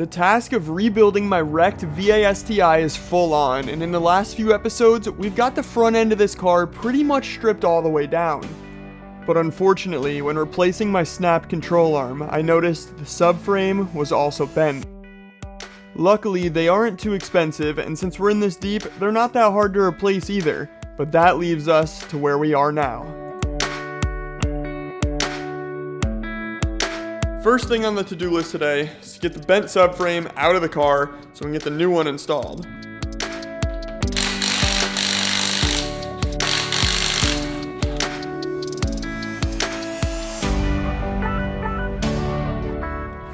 The task of rebuilding my wrecked STi is full on, and in the last few episodes, we've got the front end of this car pretty much stripped all the way down. But unfortunately, when replacing my snapped control arm, I noticed the subframe was also bent. Luckily, they aren't too expensive, and since we're in this deep, they're not that hard to replace either, but that leaves us to where we are now. First thing on the to-do list today is to get the bent subframe out of the car so we can get the new one installed.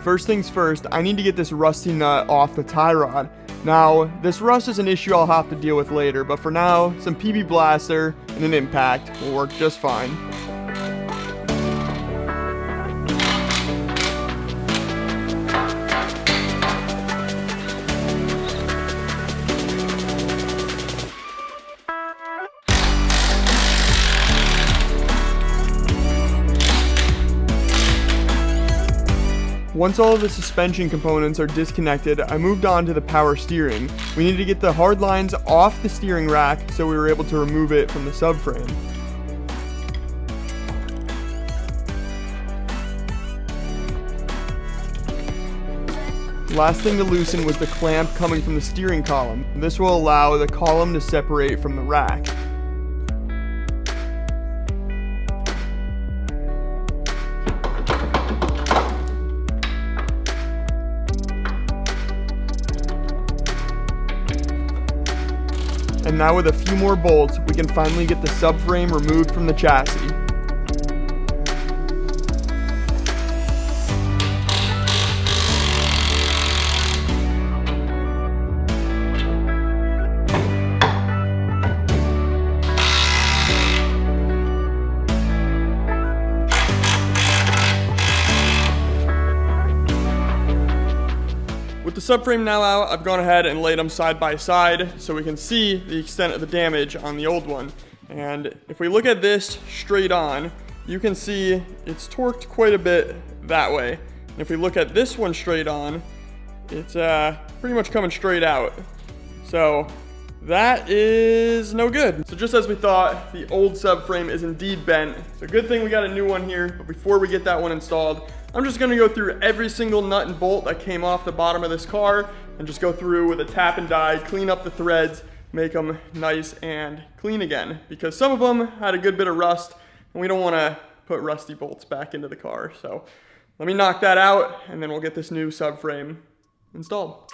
First things first, I need to get this rusty nut off the tie rod. Now, this rust is an issue I'll have to deal with later, but for now, some PB Blaster and an impact will work just fine. Once all of the suspension components are disconnected, I moved on to the power steering. We need to get the hard lines off the steering rack so we were able to remove it from the subframe. Last thing to loosen was the clamp coming from the steering column. This will allow the column to separate from the rack. And now with a few more bolts, we can finally get the subframe removed from the chassis. With the subframe now out, I've gone ahead and laid them side by side so we can see the extent of the damage on the old one. And if we look at this straight on, you can see it's torqued quite a bit that way. And if we look at this one straight on, it's pretty much coming straight out. So that is no good. So just as we thought, the old subframe is indeed bent. So good thing we got a new one here, but before we get that one installed, I'm just gonna go through every single nut and bolt that came off the bottom of this car and just go through with a tap and die, clean up the threads, make them nice and clean again. Because some of them had a good bit of rust and we don't wanna put rusty bolts back into the car. So let me knock that out and then we'll get this new subframe installed.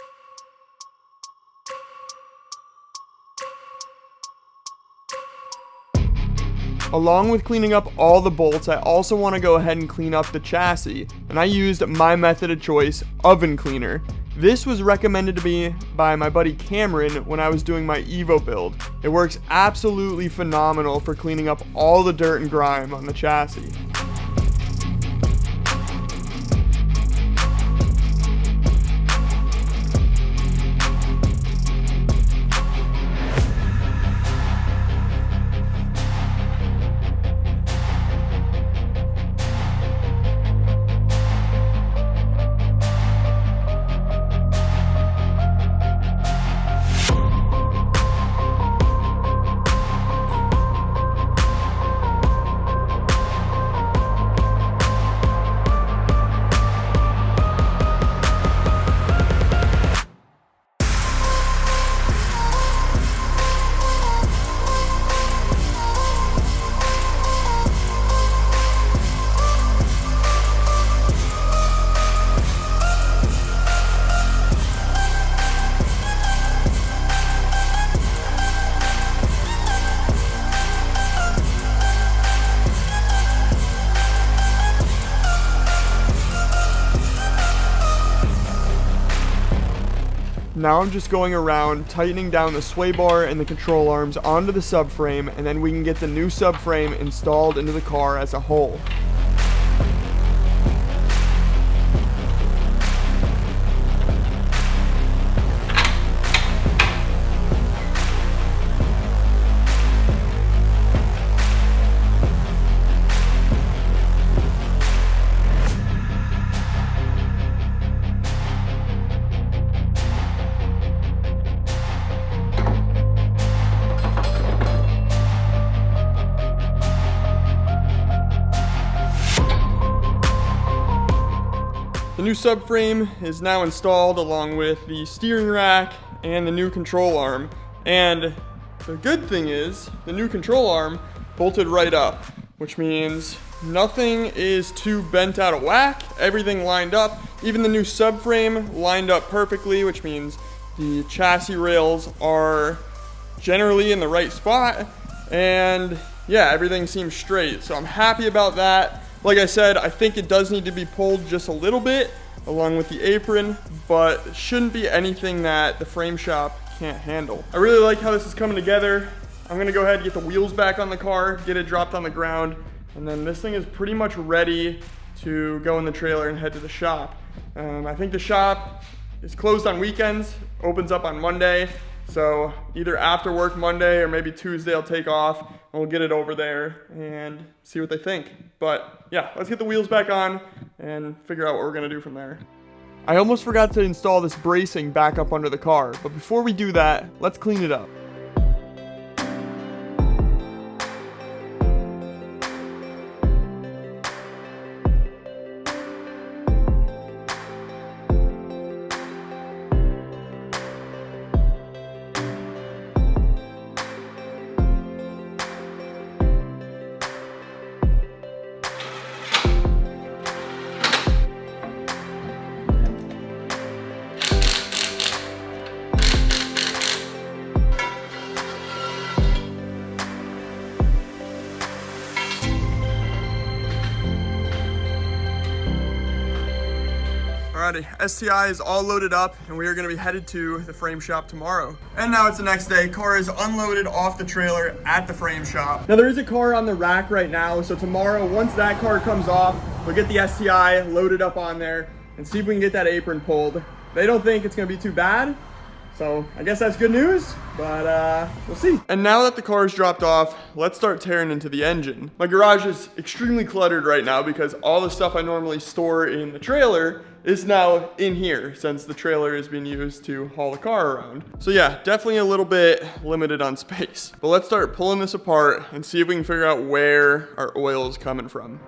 Along with cleaning up all the bolts, I also want to go ahead and clean up the chassis, and I used my method of choice, oven cleaner. This was recommended to me by my buddy Cameron when I was doing my Evo build. It works absolutely phenomenal for cleaning up all the dirt and grime on the chassis. Now I'm just going around tightening down the sway bar and the control arms onto the subframe, and then we can get the new subframe installed into the car as a whole. The new subframe is now installed along with the steering rack and the new control arm. And the good thing is the new control arm bolted right up, which means nothing is too bent out of whack. Everything lined up. Even the new subframe lined up perfectly, which means the chassis rails are generally in the right spot. And yeah, everything seems straight. So I'm happy about that. Like I said, I think it does need to be pulled just a little bit along with the apron, but shouldn't be anything that the frame shop can't handle. I really like how this is coming together. I'm gonna go ahead and get the wheels back on the car, get it dropped on the ground, and then this thing is pretty much ready to go in the trailer and head to the shop. I think the shop is closed on weekends, opens up on Monday. So either after work Monday or maybe Tuesday I'll take off and we'll get it over there and see what they think. But yeah, let's get the wheels back on and figure out what we're gonna do from there. I almost forgot to install this bracing back up under the car, but before we do that, let's clean it up. Alrighty, STi is all loaded up and we are gonna be headed to the frame shop tomorrow. And now it's the next day. Car is unloaded off the trailer at the frame shop. Now there is a car on the rack right now, so tomorrow, once that car comes off, we'll get the STi loaded up on there and see if we can get that apron pulled. They don't think it's gonna be too bad, so I guess that's good news, but we'll see. And now that the car is dropped off, let's start tearing into the engine. My garage is extremely cluttered right now because all the stuff I normally store in the trailer is now in here since the trailer is being used to haul the car around. So yeah, definitely a little bit limited on space. But let's start pulling this apart and see if we can figure out where our oil is coming from.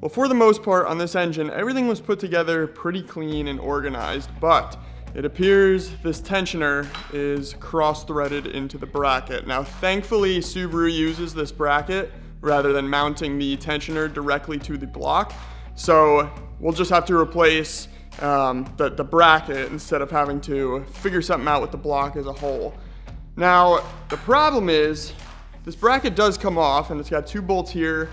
Well, for the most part on this engine, everything was put together pretty clean and organized, but it appears this tensioner is cross-threaded into the bracket. Now, thankfully, Subaru uses this bracket, rather than mounting the tensioner directly to the block. So we'll just have to replace the bracket instead of having to figure something out with the block as a whole. Now, the problem is this bracket does come off, and it's got 2 bolts here.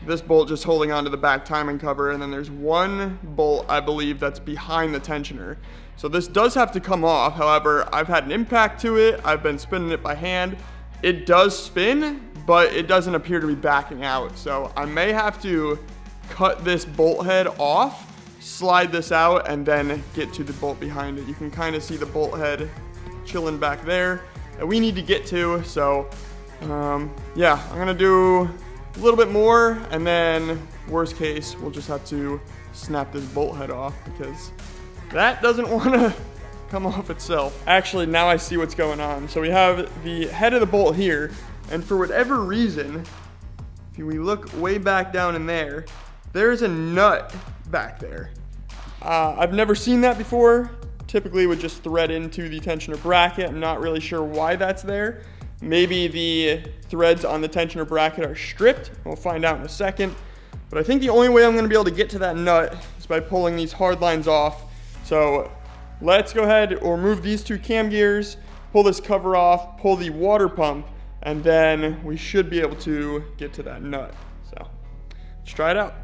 This bolt just holding onto the back timing cover, and then there's 1 bolt, I believe, that's behind the tensioner. So this does have to come off. However, I've had an impact to it. I've been spinning it by hand. It does spin, but it doesn't appear to be backing out. So I may have to cut this bolt head off, slide this out, and then get to the bolt behind it. You can kind of see the bolt head chilling back there that we need to get to. So yeah, I'm gonna do a little bit more, and then worst case, we'll just have to snap this bolt head off because that doesn't want to come off itself. Actually, now I see what's going on. So we have the head of the bolt here, and for whatever reason, if we look way back down in there, there's a nut back there. I've never seen that before. Typically it would just thread into the tensioner bracket. I'm not really sure why that's there. Maybe the threads on the tensioner bracket are stripped. We'll find out in a second. But I think the only way I'm gonna be able to get to that nut is by pulling these hard lines off. So let's go ahead or remove these 2 cam gears, pull this cover off, pull the water pump, and then we should be able to get to that nut. So let's try it out.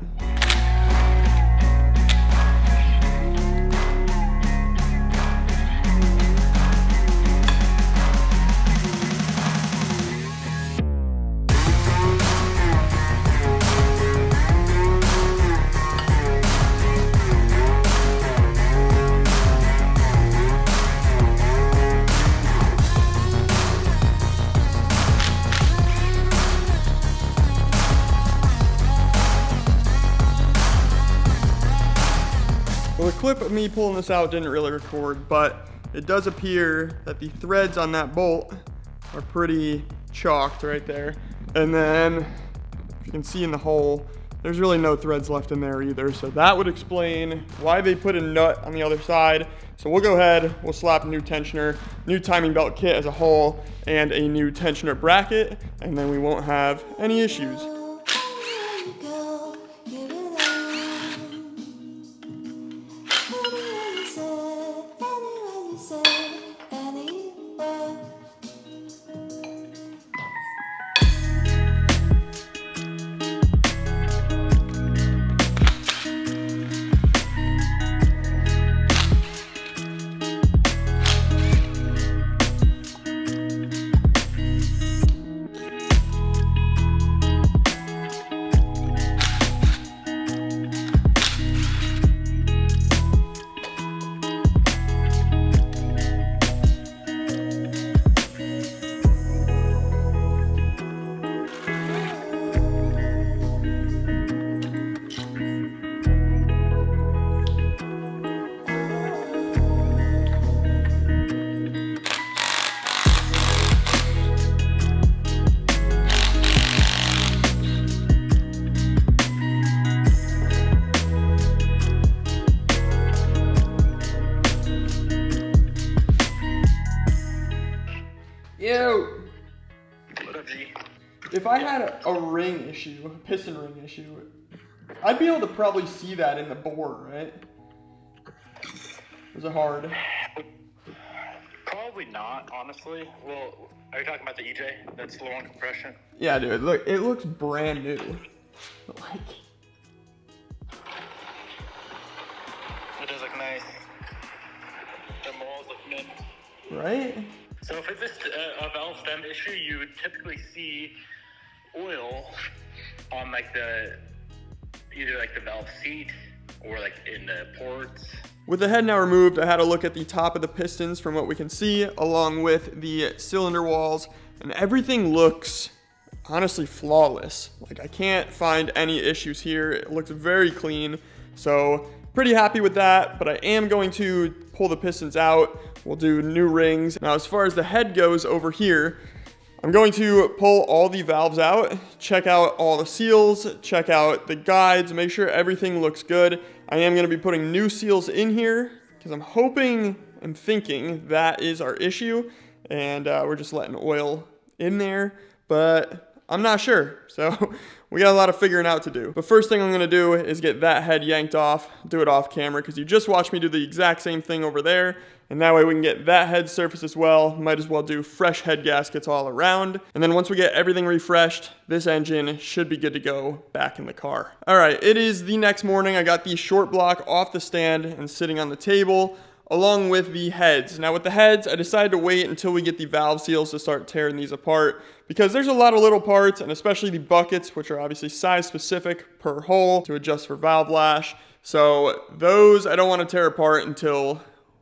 Well, the clip of me pulling this out didn't really record, but it does appear that the threads on that bolt are pretty chalked right there. And then, if you can see in the hole, there's really no threads left in there either. So that would explain why they put a nut on the other side. So we'll go ahead, we'll slap a new tensioner, new timing belt kit as a whole, and a new tensioner bracket, and then we won't have any issues. Yo! What up, G? If I had a ring issue, a piston ring issue, I'd be able to probably see that in the bore, right? Was it hard? Probably not, honestly. Well, are you talking about the EJ? That's low on compression? Yeah, dude. Look, it looks brand new. Like, it does look nice. The moles look mint. right? So if it's a valve stem issue, you would typically see oil on like either like the valve seat or like in the ports. With the head now removed, I had a look at the top of the pistons from what we can see, along with the cylinder walls, and everything looks honestly flawless. Like, I can't find any issues here. It looks very clean, so pretty happy with that, but I am going to pull the pistons out. We'll do new rings. Now, as far as the head goes over here, I'm going to pull all the valves out, check out all the seals, check out the guides, make sure everything looks good. I am going to be putting new seals in here because I'm hoping and thinking that is our issue, and we're just letting oil in there. But I'm not sure. So we got a lot of figuring out to do. But first thing I'm gonna do is get that head yanked off, do it off camera, because you just watched me do the exact same thing over there. And that way we can get that head surface as well. Might as well do fresh head gaskets all around. And then once we get everything refreshed, this engine should be good to go back in the car. All right, it is the next morning. I got the short block off the stand and sitting on the table, along with the heads. Now with the heads, I decided to wait until we get the valve seals to start tearing these apart, because there's a lot of little parts, and especially the buckets, which are obviously size specific per hole to adjust for valve lash. So those I don't want to tear apart until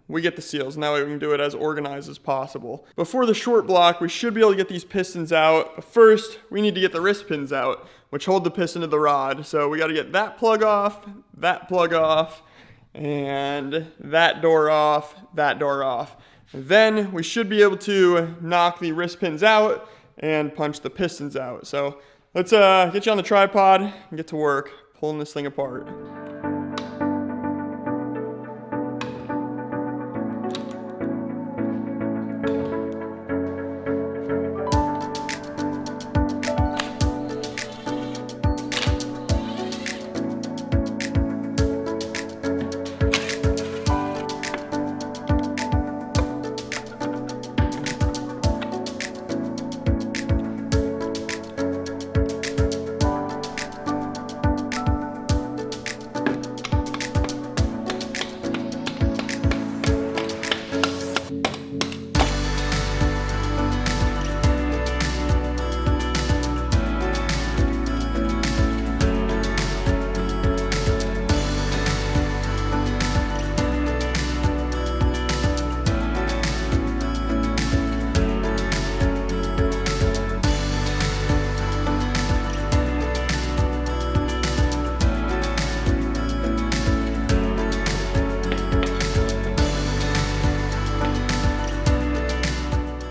we get the seals, and that way we can do it as organized as possible. Before the short block, we should be able to get these pistons out, but first we need to get the wrist pins out, which hold the piston to the rod. So we got to get that plug off, and that door off, that door off. And then we should be able to knock the wrist pins out and punch the pistons out. So let's get you on the tripod and get to work pulling this thing apart.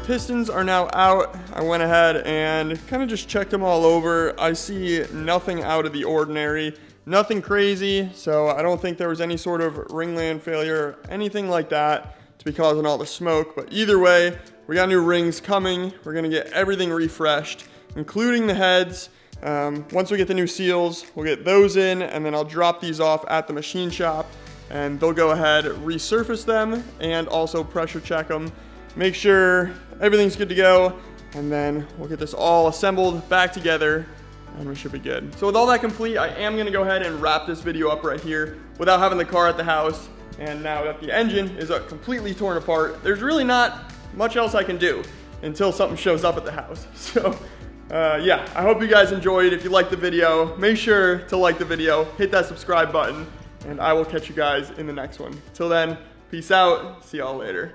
Pistons are now out. I went ahead and kind of just checked them all over. I see nothing out of the ordinary, nothing crazy, so I don't think there was any sort of ringland failure or anything like that to be causing all the smoke. But either way, we got new rings coming. We're gonna get everything refreshed, including the heads. Once we get the new seals, we'll get those in, and then I'll drop these off at the machine shop, and they'll go ahead, resurface them, and also pressure check them. Make sure everything's good to go, and then we'll get this all assembled back together, and we should be good. So with all that complete, I am gonna go ahead and wrap this video up right here without having the car at the house. And now that the engine is completely torn apart, there's really not much else I can do until something shows up at the house. So yeah, I hope you guys enjoyed. If you liked the video, make sure to like the video, hit that subscribe button, and I will catch you guys in the next one. Till then, peace out, see y'all later.